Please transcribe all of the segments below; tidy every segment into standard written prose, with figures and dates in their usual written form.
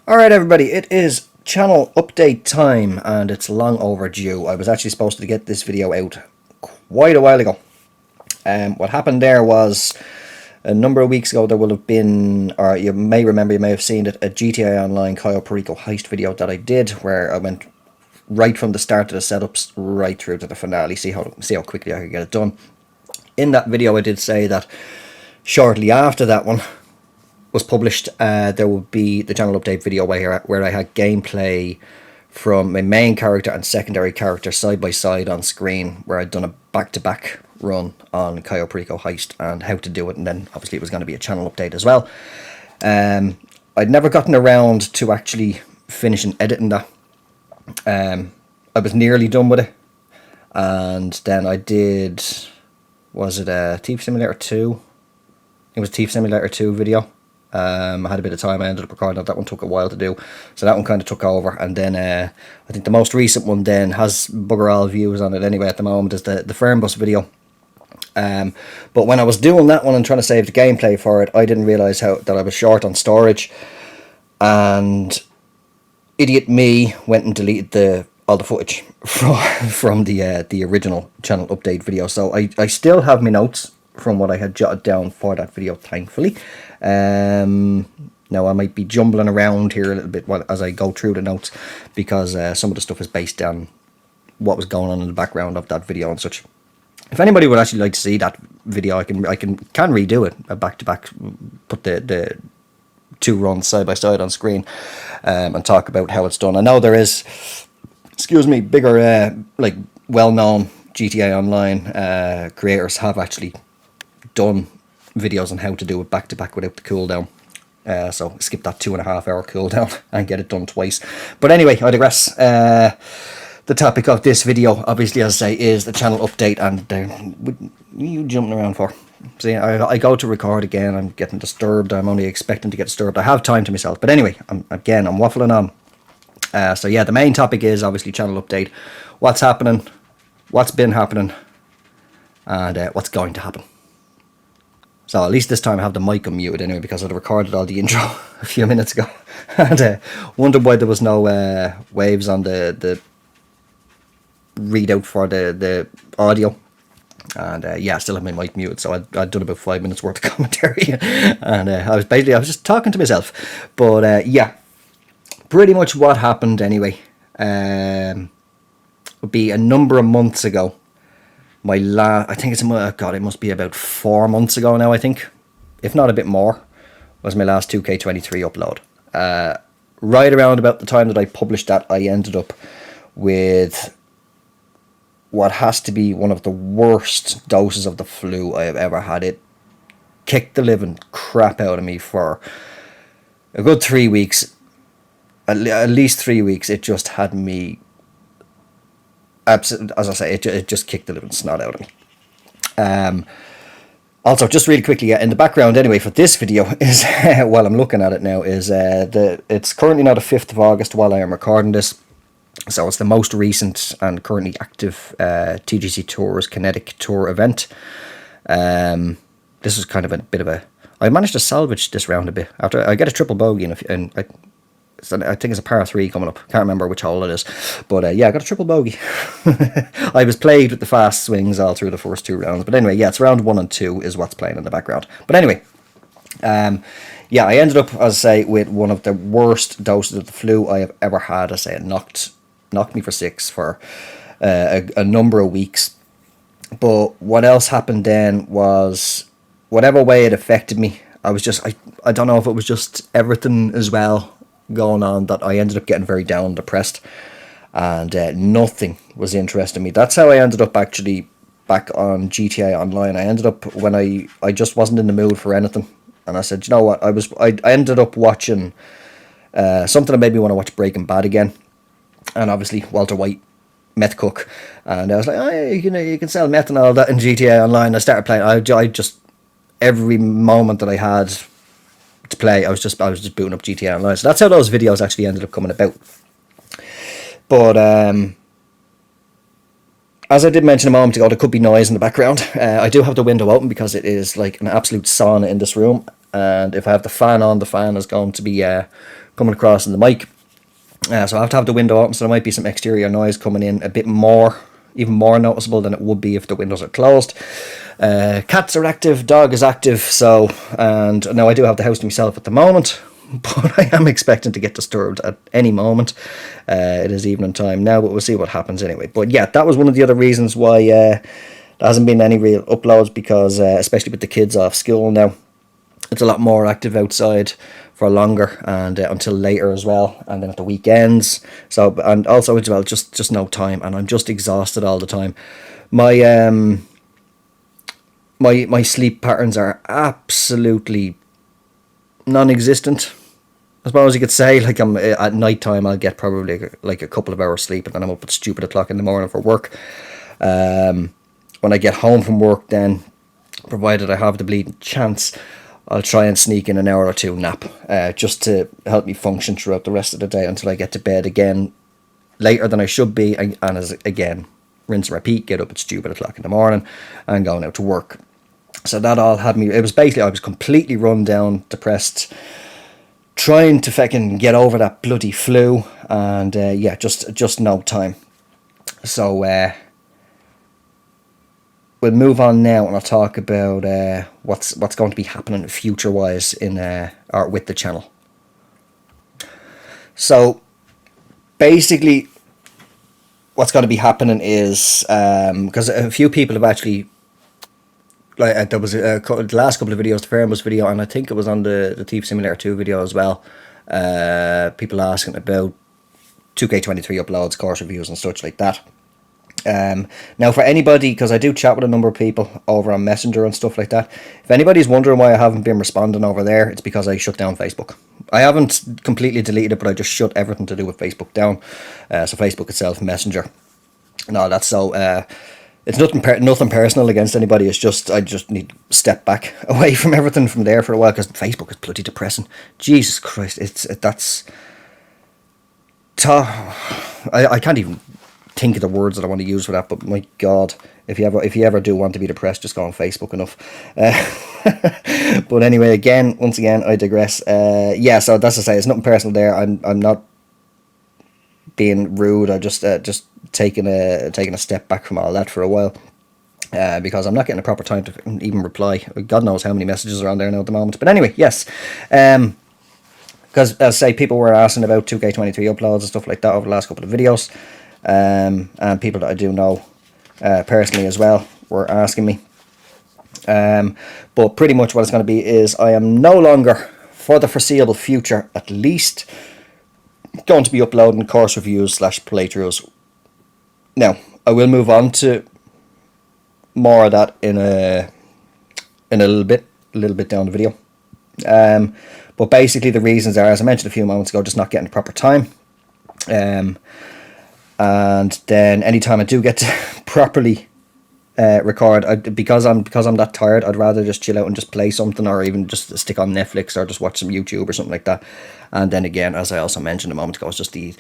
Alright everybody, it is channel update time and it's long overdue. I was actually supposed to get this video out quite a while ago. What happened there was a number of weeks ago there will have been, or you may remember, you may have seen it, a GTA Online Cayo Perico heist video that I did where I went right from the start of the setups right through to the finale, see how quickly I could get it done. In that video I did say that shortly after that one was published, there would be the channel update video where I had gameplay from my main character and secondary character side by side on screen, where I'd done a back-to-back run on Cayo Perico heist and how to do it, and then obviously it was going to be a channel update as well. I'd never gotten around to actually finishing editing that. I was nearly done with it, and then I did, was it a Thief Simulator 2? It was Thief Simulator 2 video. I had a bit of time. I ended up recording that one, took a while to do, so that one kind of took over. And then I think the most recent one then has bugger all views on it anyway at the moment, is the Fernbus video. But when I was doing that one and trying to save the gameplay for it, I didn't realise that I was short on storage, and idiot me went and deleted all the footage from the original channel update video. So I still have my notes from what I had jotted down for that video, thankfully. Now I might be jumbling around here a little bit as I go through the notes, because some of the stuff is based on what was going on in the background of that video and such. If anybody would actually like to see that video, I can redo it a back to back, put the two runs side by side on screen, and talk about how it's done. I know there is, bigger like well-known GTA Online creators have actually done videos on how to do it back to back without the cooldown. So skip that 2.5 hour cooldown and get it done twice. But anyway, I digress. The topic of this video, obviously, as I say, is the channel update. And what are you jumping around for? See, I go to record again, I'm getting disturbed. I'm only expecting to get disturbed. I have time to myself. But anyway, I'm waffling on. So yeah, the main topic is obviously channel update. What's happening, what's been happening, and what's going to happen. So at least this time I have the mic unmuted anyway, because I'd recorded all the intro a few minutes ago. And wondered why there was no waves on the readout for the audio. And yeah, I still have my mic muted, so I'd done about 5 minutes worth of commentary. And I was just talking to myself. But yeah, pretty much what happened anyway would be a number of months ago. I think it must be about 4 months ago now, I think, if not a bit more, was my last 2K23 upload. Right around about the time that I published that, I ended up with what has to be one of the worst doses of the flu I have ever had. It kicked the living crap out of me for a good 3 weeks, at least 3 weeks. It just had me, as I say, it just kicked the living snot out of me. Also, just really quickly, in the background anyway for this video is, while I'm looking at it now, is it's currently now the 5th of August while I am recording this. So it's the most recent and currently active TGCTours Kinetic tour event. This is kind of a bit of a... I managed to salvage this round a bit. After I get a triple bogey, and I think it's a par 3 coming up. Can't remember which hole it is. But yeah, I got a triple bogey. I was plagued with the fast swings all through the first 2 rounds. But anyway, yeah, it's round 1 and 2 is what's playing in the background. But anyway, yeah, I ended up, as I say, with one of the worst doses of the flu I have ever had. I say it knocked me for 6 for a number of weeks. But what else happened then was, whatever way it affected me, I don't know if it was just everything as well going on, that I ended up getting very down, depressed, and nothing was interesting me. That's how I ended up actually back on GTA Online. I ended up, when I just wasn't in the mood for anything, and I said, you know what, I ended up watching something that made me want to watch Breaking Bad again, and obviously Walter White, meth cook, and I was like, oh, you can sell meth and all that in GTA Online. I started playing. I just, every moment that I had to play, I was just booting up GTA Online. So that's how those videos actually ended up coming about. But as I did mention a moment ago, there could be noise in the background. I do have the window open because it is like an absolute sauna in this room, and if I have the fan on, the fan is going to be coming across in the mic. So I have to have the window open, so there might be some exterior noise coming in a bit more, even more noticeable than it would be if the windows are closed. Cats are active, dog is active, so, and now I do have the house to myself at the moment, but I am expecting to get disturbed at any moment. It is evening time now, but we'll see what happens anyway. But yeah, that was one of the other reasons why there hasn't been any real uploads, because especially with the kids off school now, it's a lot more active outside for longer, and until later as well, and then at the weekends. So, and also as well, just no time, and I'm just exhausted all the time. My my sleep patterns are absolutely non-existent, I suppose you could say. Like, I'm at night time, I'll get probably like a couple of hours sleep, and then I'm up at stupid o'clock in the morning for work. When I get home from work, then, provided I have the bleeding chance, I'll try and sneak in an hour or two nap, just to help me function throughout the rest of the day until I get to bed again later than I should be, and as again, rinse and repeat, get up at stupid o'clock in the morning and going out to work. So that all had me, it was basically, I was completely run down, depressed, trying to fucking get over that bloody flu, and yeah, just no time. So we'll move on now, and I'll talk about what's going to be happening future-wise in or with the channel. So basically, what's going to be happening is, because a few people have actually, like, there was the last couple of videos, the Fairness video, and I think it was on the Thief Simulator 2 video as well, people asking about 2K23 uploads, course reviews and such like that. Now, for anybody, because I do chat with a number of people over on Messenger and stuff like that, if anybody's wondering why I haven't been responding over there, it's because I shut down Facebook. I haven't completely deleted it, but I just shut everything to do with Facebook down. So Facebook itself, Messenger, and all that. So it's nothing personal against anybody. It's just, I just need to step back away from everything from there for a while, because Facebook is bloody depressing. Jesus Christ, I can't even think of the words that I want to use for that, but my God, if you ever do want to be depressed, just go on Facebook enough. But anyway, once again, I digress. Yeah, so that's to say, it's nothing personal there. I'm not being rude. I just taking a step back from all that for a while, because I'm not getting a proper time to even reply. God knows how many messages are on there now at the moment. But anyway, yes, because as I say, people were asking about 2K23 uploads and stuff like that over the last couple of videos. And people that I do know personally as well were asking me. But pretty much what it's going to be is, I am no longer, for the foreseeable future at least, going to be uploading course reviews / playthroughs. Now, I will move on to more of that in a little bit down the video. But basically the reasons are, as I mentioned a few moments ago, just not getting the proper time. And then anytime I do get to properly record, because I'm that tired, I'd rather just chill out and just play something, or even just stick on Netflix or just watch some YouTube or something like that. And then again, as I also mentioned a moment ago, it's just the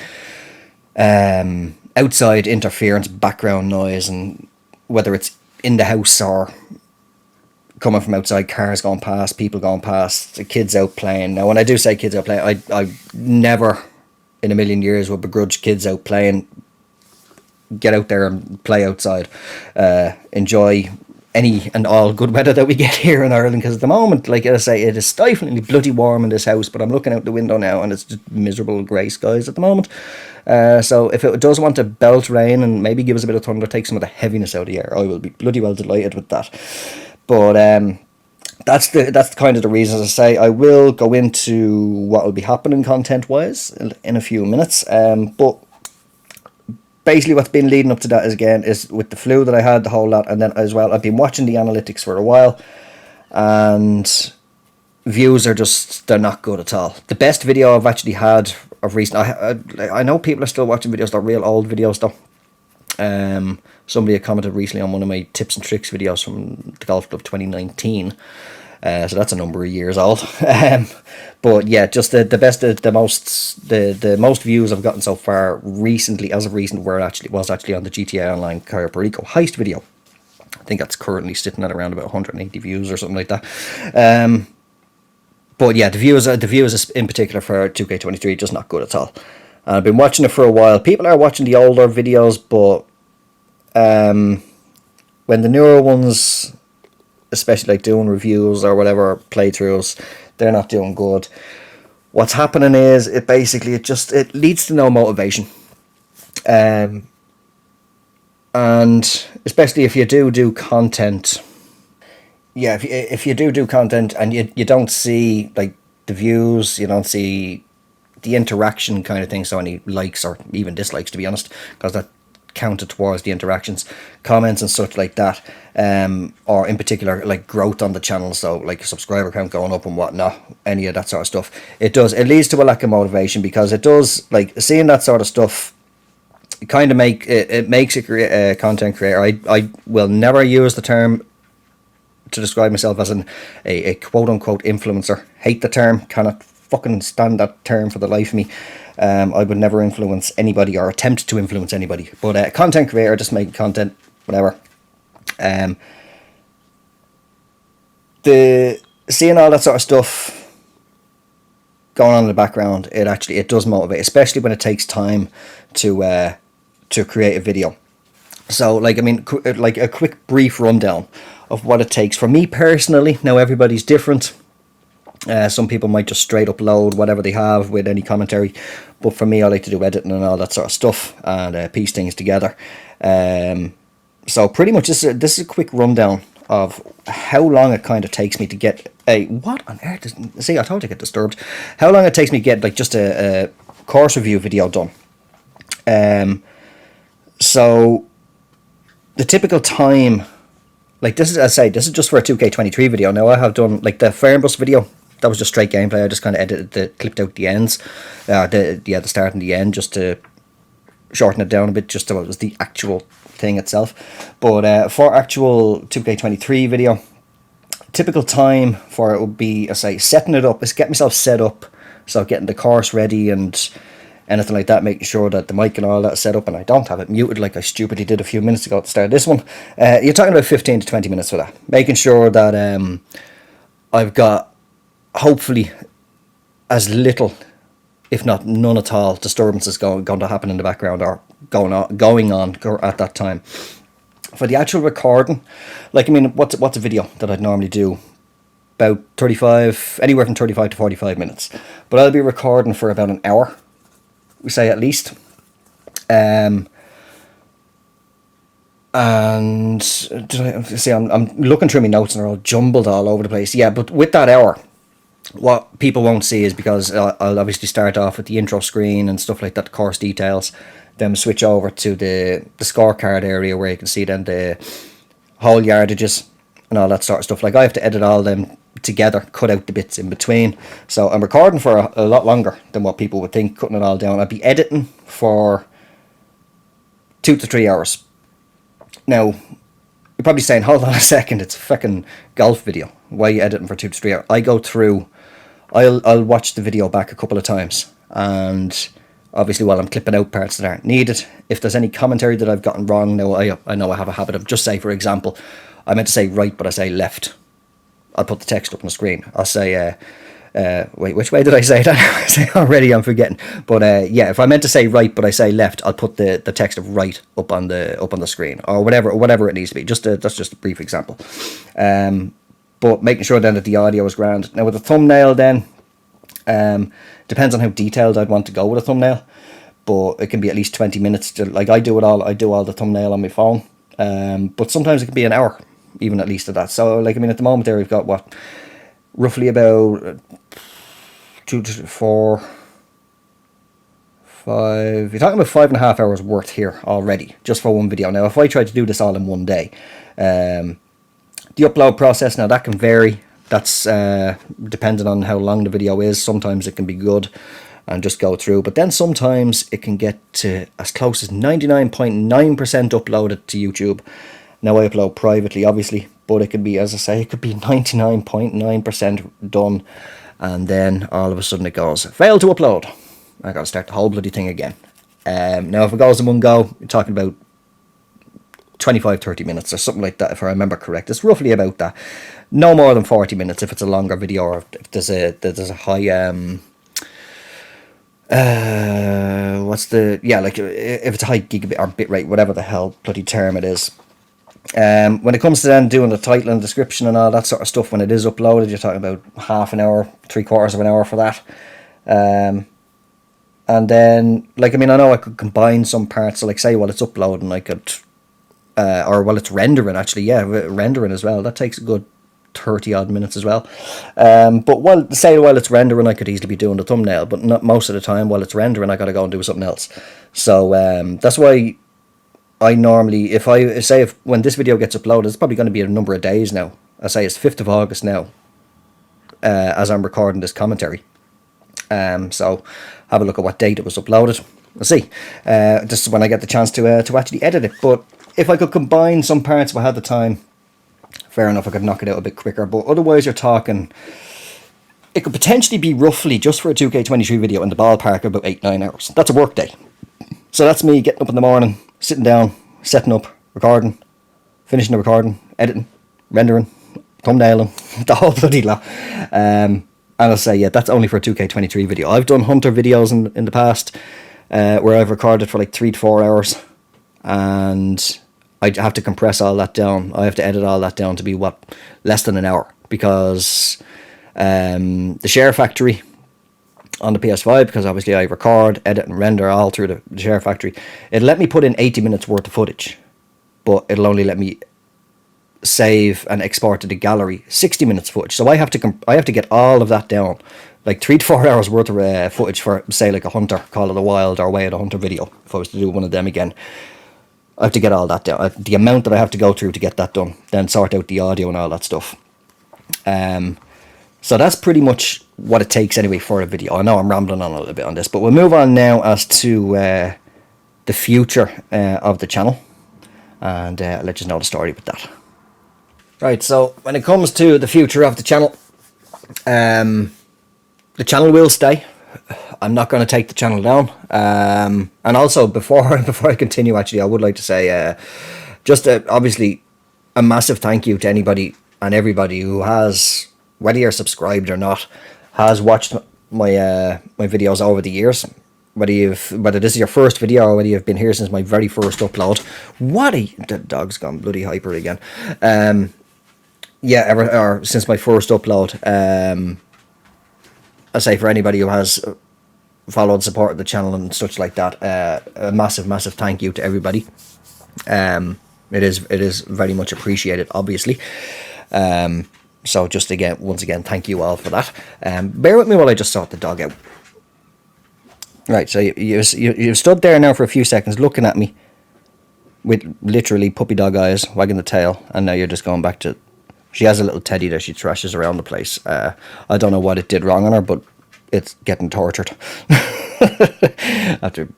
outside interference, background noise, and whether it's in the house or coming from outside, cars going past, people going past, the kids out playing. Now, when I do say kids out playing, I never in a million years would begrudge kids out playing. Get out there and play outside. Enjoy any and all good weather that we get here in Ireland, because at the moment, like I say, it is stiflingly bloody warm in this house, but I'm looking out the window now and it's just miserable grey skies at the moment. So if it does want to belt rain and maybe give us a bit of thunder, take some of the heaviness out of the air, I will be bloody well delighted with that. But that's kind of the reasons. I say I will go into what will be happening content wise in a few minutes. But basically what's been leading up to that is with the flu that I had, the whole lot, and then as well, I've been watching the analytics for a while, and views are just, they're not good at all. The best video I've actually had of recent, I know people are still watching videos, they're real old videos though. Somebody had commented recently on one of my tips and tricks videos from the Golf Club 2019. So that's a number of years old. But yeah, just the best, the most views I've gotten so far recently, as of recent, was actually on the GTA Online Cayo Perico heist video. I think that's currently sitting at around about 180 views or something like that. But yeah, the views in particular for 2K23 just not good at all. And I've been watching it for a while. People are watching the older videos, but when the newer ones, especially like doing reviews or whatever, playthroughs, they're not doing good. What's happening is it leads to no motivation. And especially if you do content, yeah, if you do content and you don't see like the views, you don't see the interaction kind of thing, so any likes or even dislikes, to be honest, because that counted towards the interactions, comments and such like that, or in particular like growth on the channel, so like subscriber count going up and whatnot, any of that sort of stuff, it leads to a lack of motivation, because it does, like, seeing that sort of stuff kind of makes a content creator. I will never use the term to describe myself as a quote unquote influencer. Hate the term, cannot fucking stand that term for the life of me. I would never influence anybody or attempt to influence anybody, but content creator, just make content, whatever. The seeing all that sort of stuff going on in the background, it does motivate, especially when it takes time to create a video. So, like, I mean, like a quick brief rundown of what it takes for me personally. Now, everybody's different. Some people might just straight upload whatever they have with any commentary, but for me, I like to do editing and all that sort of stuff and piece things together. So pretty much this is a quick rundown of how long it kind of takes me to get a, what on earth is, see, I told you I get disturbed, how long it takes me to get like just a course review video done. So the typical time, like, this is, as I say, this is just for a 2K23 video. Now, I have done like the Fernbus video. That was just straight gameplay. I just kind of clipped out the ends, the start and the end, just to shorten it down a bit, just so it was the actual thing itself. But for actual 2K23 video, typical time for it would be, I say, setting it up. Is get myself set up, so getting the course ready and anything like that, making sure that the mic and all that is set up, and I don't have it muted like I stupidly did a few minutes ago at the start of this one. You're talking about 15 to 20 minutes for that, making sure that I've got, hopefully, as little, if not none at all, disturbances going to happen in the background or going on at that time. For the actual recording, like, I mean, what's a video that I'd normally do? About 35, anywhere from 35 to 45 minutes. But I'll be recording for about an hour, we say, at least. And did I see? I'm looking through my notes and they're all jumbled all over the place. Yeah, but with that hour, what people won't see is, because I'll obviously start off with the intro screen and stuff like that, course details, then switch over to the scorecard area where you can see then the hole yardages and all that sort of stuff. Like, I have to edit all them together, cut out the bits in between. So I'm recording for a lot longer than what people would think, cutting it all down. I'd be editing for 2 to 3 hours. Now, you're probably saying, hold on a second, it's a fucking golf video. Why are you editing for 2 to 3 hours? I go through, I'll watch the video back a couple of times, and obviously while I'm clipping out parts that aren't needed, if there's any commentary that I've gotten wrong, now I know I have a habit of, just say, for example, I meant to say right, but I say left. I'll put the text up on the screen. I'll say, wait, which way did I say that? I say already, I'm forgetting. But yeah, if I meant to say right, but I say left, I'll put the text of right up on the screen, or whatever it needs to be. That's just a brief example. But making sure then that the audio is grand. Now with the thumbnail, then depends on how detailed I'd want to go with a thumbnail, but it can be at least 20 minutes. Like, I do all the thumbnail on my phone, but sometimes it can be an hour, even at least of that. So, like, I mean, at the moment there we've got what, roughly about 2 to 4, 5. You're talking about 5.5 hours worth here already, just for one video. Now, if I try to do this all in one day, the upload process, now that can vary. That's depending on how long the video is. Sometimes it can be good and just go through, but then sometimes it can get to as close as 99.9% uploaded to YouTube. Now, I upload privately, obviously, but it could be, as I say, it could be 99.9% done, and then all of a sudden it goes, failed to upload. I gotta start the whole bloody thing again. Now, if it goes in one go, you're talking about 25-30 minutes or something like that, if I remember correct. It's roughly about that. No more than 40 minutes if it's a longer video, or if there's a high like if it's a high gigabit or bit rate, whatever the hell bloody term it is. When it comes to then doing the title and description and all that sort of stuff, when it is uploaded, you're talking about half an hour, 3/4 of an hour for that. And then, like, I mean, I know I could combine some parts. So, like, say while it's uploading, I could, or while it's rendering, actually, yeah, rendering as well. That takes a good 30 odd minutes as well. But while it's rendering, I could easily be doing the thumbnail, but not most of the time. While it's rendering, I gotta go and do something else. So that's why I normally, if when this video gets uploaded, it's probably going to be a number of days now. I say it's 5th of August now, as I'm recording this commentary. So have a look at what date it was uploaded. We'll see. This is when I get the chance to actually edit it. But if I could combine some parts if I had the time, fair enough, I could knock it out a bit quicker. But otherwise, you're talking, it could potentially be roughly, just for a 2K23 video, in the ballpark of about 8-9 hours. That's a work day. So that's me getting up in the morning, sitting down, setting up, recording, finishing the recording, editing, rendering, thumbnailing, the whole bloody lot. And I'll say, yeah, that's only for a 2K23 video. I've done Hunter videos in the past where I've recorded for like 3 to 4 hours, and I have to compress all that down. I have to edit all that down to be, less than an hour, because the Share Factory on the PS5, because obviously I record, edit and render all through the Share Factory, it'll let me put in 80 minutes worth of footage, but it'll only let me save and export to the gallery 60 minutes footage. So I have to get all of that down, like 3 to 4 hours worth of footage for, say, like a Hunter, Call of the Wild or Way of the Hunter video. If I was to do one of them again, I have to get all that down. The amount that I have to go through to get that done, then sort out the audio and all that stuff. So that's pretty much what it takes anyway for a video. I know I'm rambling on a little bit on this, but we'll move on now as to the future of the channel, and I'll let you know the story with that. Right, so when it comes to the future of the channel will stay. I'm not going to take the channel down. And also, before I continue, actually, I would like to say just obviously a massive thank you to anybody and everybody who has, whether you're subscribed or not, has watched my my videos over the years. Whether this is your first video or whether you've been here since my very first upload. The dog's gone bloody hyper again. Or since my first upload. I say, for anybody who has followed and supported the channel and such like that, a massive thank you to everybody. It is very much appreciated, obviously. So just once again, thank you all for that. Bear with me while I just sort the dog out. Right, so you've stood there now for a few seconds looking at me with literally puppy dog eyes, wagging the tail, and now you're just going back to... She has a little teddy that she thrashes around the place. I don't know what it did wrong on her, but it's getting tortured. After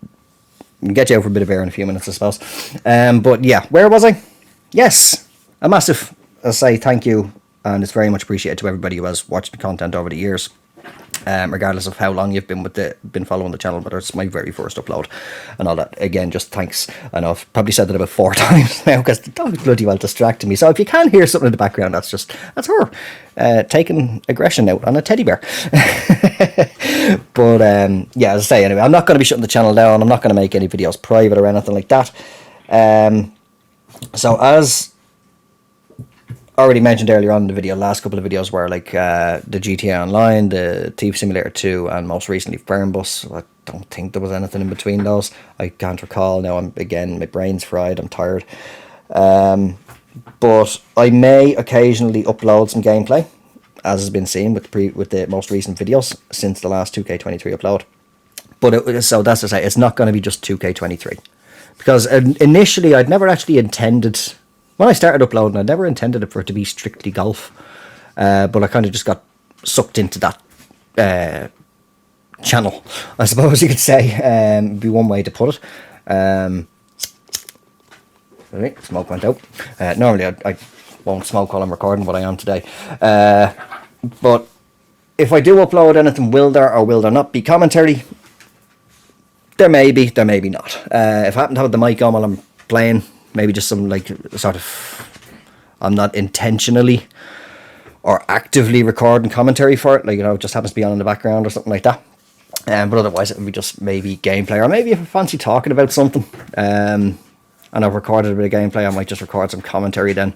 get you out for a bit of air in a few minutes, I suppose. But yeah, where was I? Yes, a massive, I say, thank you, and it's very much appreciated to everybody who has watched the content over the years. Regardless of how long you've been following the channel, whether it's my very first upload and all that. Again, just thanks. I know I've probably said that about 4 times now, because the dog's bloody well distracting me. So if you can hear something in the background, that's her taking aggression out on a teddy bear. But yeah, as I say, anyway, I'm not going to be shutting the channel down. I'm not going to make any videos private or anything like that. So as already mentioned earlier on in the video, last couple of videos were like the GTA Online, the Thief Simulator 2, and most recently Fernbus. I don't think there was anything in between those. I can't recall now. My brain's fried. I'm tired. But I may occasionally upload some gameplay, as has been seen with the most recent videos since the last 2K23 upload. But so that's to say, it's not going to be just 2K23, because initially I'd never actually intended. When I started uploading, I never intended it for it to be strictly golf, but I kind of just got sucked into that channel, I suppose you could say, be one way to put it. Right, smoke went out. Normally I won't smoke while I'm recording, but I am today. But if I do upload anything, will there or will there not be commentary? There may be, there may be not. If I happen to have the mic on while I'm playing, maybe just some like sort of, I'm not intentionally or actively recording commentary for it, like, you know, it just happens to be on in the background or something like that. But otherwise it would be just maybe gameplay, or maybe if I fancy talking about something, and I've recorded a bit of gameplay, I might just record some commentary then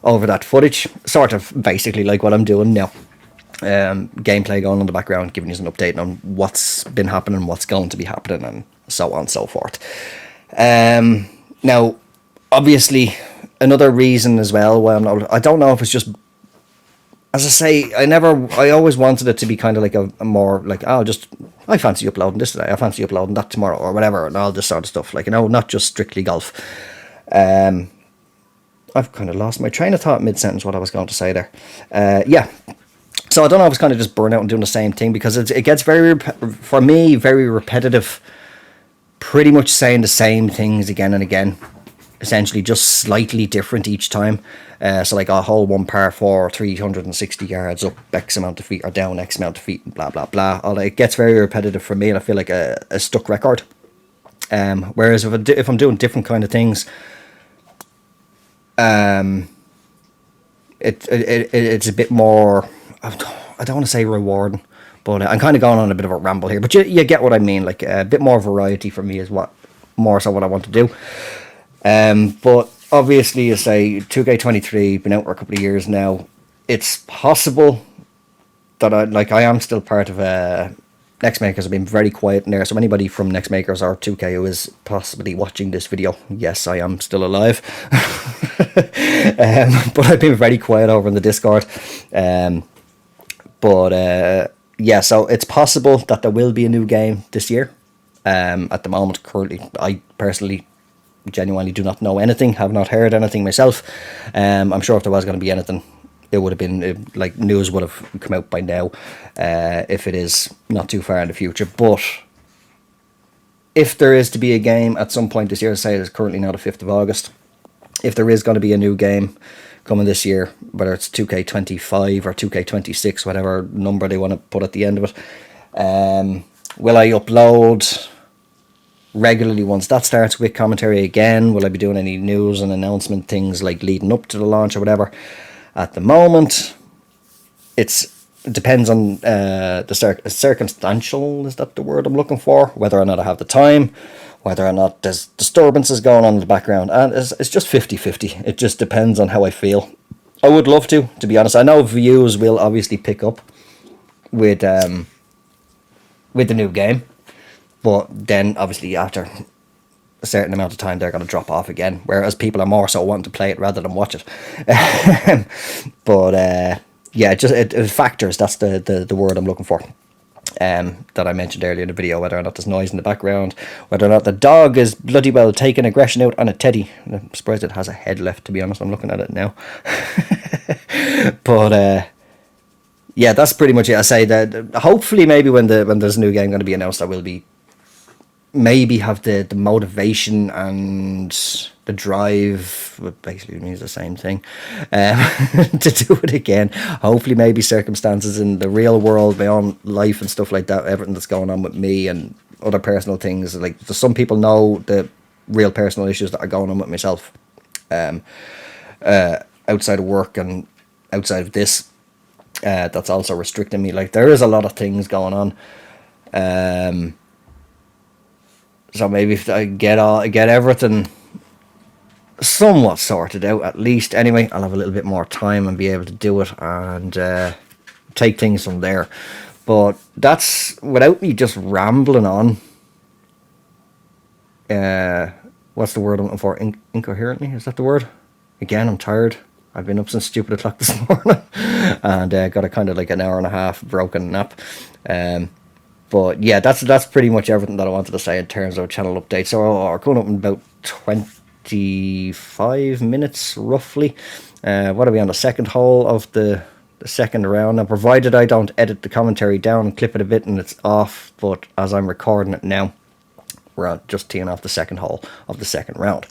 over that footage, sort of basically like what I'm doing now. Gameplay going on in the background, giving you an update on what's been happening, what's going to be happening, and so on and so forth. Now, obviously, another reason as well why I don't know if it's just, as I say, I always wanted it to be kind of like a more like, I fancy uploading this today, I fancy uploading that tomorrow, or whatever, and all this sort of stuff, like, you know, not just strictly golf. I've kind of lost my train of thought mid-sentence, what I was going to say there. Yeah. So I don't know if it's kind of just burnt out and doing the same thing, because it gets for me, very repetitive, pretty much saying the same things again and again, essentially just slightly different each time. So like a hole 1 par 4, 360 yards, up X amount of feet, or down X amount of feet, blah, blah, blah. It gets very repetitive for me, and I feel like a stuck record. Whereas if I'm doing different kind of things, it's a bit more, I don't want to say rewarding, but I'm kind of going on a bit of a ramble here, but you get what I mean. Like a bit more variety for me is more so what I want to do. But obviously, you say 2K23, been out for a couple of years now. It's possible that I am still part of Next Makers. I've been very quiet in there, so anybody from Next Makers or 2K who is possibly watching this video, yes, I am still alive. But I've been very quiet over in the Discord. Yeah, so it's possible that there will be a new game this year. At the moment, currently, I personally genuinely do not know anything, have not heard anything myself. I'm sure if there was going to be anything, it would have been, like, news would have come out by now, if it is not too far in the future. But if there is to be a game at some point this year, say it's currently now the 5th of August, if there is going to be a new game coming this year, whether it's 2K25 or 2K26, whatever number they want to put at the end of it, will I upload regularly once that starts with commentary again? Will I be doing any news and announcement things like leading up to the launch or whatever? At the moment, it depends on the circumstantial, is that the word I'm looking for? Whether or not I have the time, whether or not there's disturbances going on in the background, and it's just 50-50. It just depends on how I feel. I would love to be honest. I know views will obviously pick up with the new game, but then obviously after a certain amount of time they're going to drop off again, whereas people are more so wanting to play it rather than watch it. But yeah, it factors, that's the word I'm looking for, that I mentioned earlier in the video, whether or not there's noise in the background, whether or not the dog is bloody well taking aggression out on a teddy. I'm surprised it has a head left, to be honest. I'm looking at it now. But yeah, that's pretty much it. I say that hopefully maybe when there's a new game going to be announced, I will be maybe have the motivation and the drive, what basically means the same thing, to do it again. Hopefully maybe circumstances in the real world, my own life and stuff like that, everything that's going on with me and other personal things, like some people know the real personal issues that are going on with myself, outside of work and outside of this, that's also restricting me. Like, there is a lot of things going on. So maybe if I get everything somewhat sorted out, at least anyway, I'll have a little bit more time and be able to do it and take things from there. But that's without me just rambling on. What's the word I'm looking for? Incoherently, is that the word? Again, I'm tired. I've been up since stupid o'clock this morning and got a kind of like an hour and a half broken nap. But yeah, that's pretty much everything that I wanted to say in terms of channel updates. So we're coming up in about 25 minutes roughly. What are we on, the second hole of the second round? Now, provided I don't edit the commentary down and clip it a bit and it's off, but as I'm recording it now, we're just teeing off the second hole of the second round.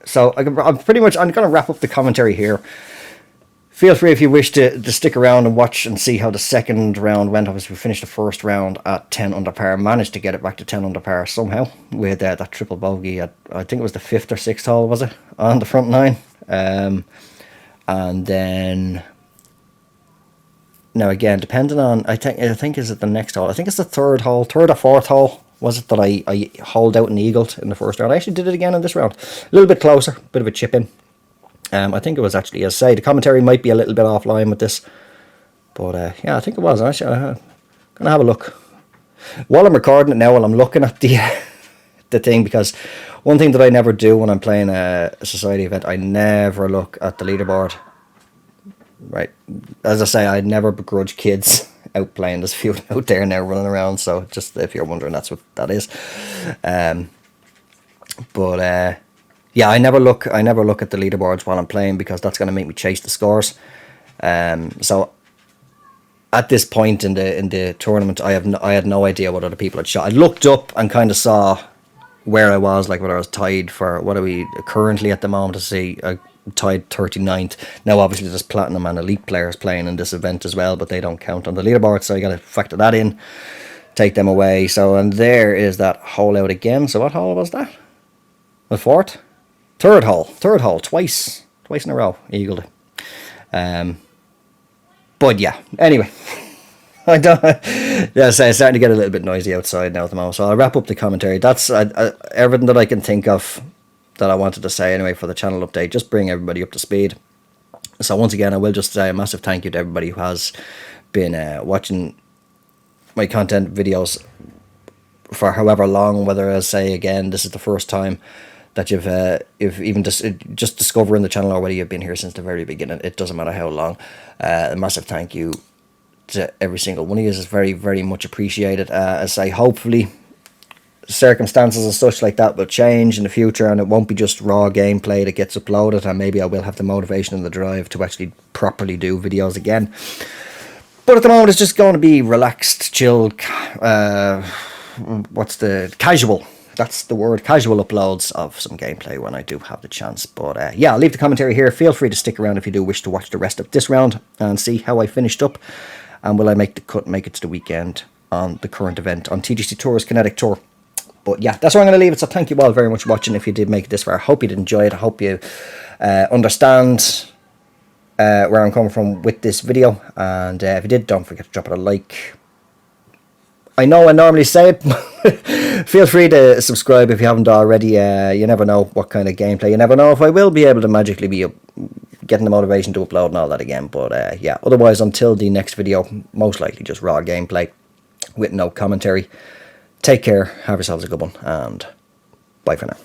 So I'm going to wrap up the commentary here. Feel free if you wish to stick around and watch and see how the second round went. Obviously, we finished the first round at 10 under par. Managed to get it back to 10 under par somehow with that triple bogey at, I think it was the 5th or 6th hole, was it? On the front nine. And then, now again, depending on, I think is it the next hole? I think it's the third hole, third or fourth hole, was it, that I hauled out and eagled in the first round. I actually did it again in this round. A little bit closer, bit of a chip in. I think it was actually, as I say, the commentary might be a little bit offline with this. But yeah, I think it was. Actually, I'm going to have a look. While I'm recording it now, while I'm looking at the thing, because one thing that I never do when I'm playing a society event, I never look at the leaderboard. Right. As I say, I never begrudge kids out playing. There's a few out there now running around, so just if you're wondering, that's what that is. But yeah, I never look at the leaderboards while I'm playing, because that's going to make me chase the scores. So at this point in the tournament, I had no idea what other people had shot. I looked up and kind of saw where I was, like whether I was tied for, what are we currently at the moment, to see I tied 39th. Now obviously there's platinum and elite players playing in this event as well, but they don't count on the leaderboard, so you got to factor that in, take them away. So, and there is that hole out again. So what hole was that? The fourth? Third hole, twice in a row, eagled it. But yeah, anyway, I don't. Yeah, so it's starting to get a little bit noisy outside now at the moment. So I'll wrap up the commentary. That's everything that I can think of that I wanted to say anyway for the channel update. Just bring everybody up to speed. So once again, I will just say a massive thank you to everybody who has been watching my content videos for however long. Whether I say again, this is the first time that you've even just discovering the channel, or whether you've been here since the very beginning, it doesn't matter how long. A massive thank you to every single one of you. Is very, very much appreciated. As I say, hopefully circumstances and such like that will change in the future, and it won't be just raw gameplay that gets uploaded, and maybe I will have the motivation and the drive to actually properly do videos again. But at the moment, it's just going to be relaxed, chilled, casual. That's the word, casual uploads of some gameplay when I do have the chance. But yeah, I'll leave the commentary here. Feel free to stick around if you do wish to watch the rest of this round and see how I finished up. And will I make the cut, make it to the weekend on the current event on TGCTours Kinetic Tour. But yeah, that's where I'm going to leave it. So thank you all very much for watching. If you did make it this far, I hope you did enjoy it. I hope you understand where I'm coming from with this video. And if you did, don't forget to drop it a like. I know I normally say it. Feel free to subscribe if you haven't already. You never know what kind of gameplay. You never know if I will be able to magically be getting the motivation to upload and all that again. But yeah, otherwise, until the next video, most likely just raw gameplay with no commentary. Take care, have yourselves a good one, and bye for now.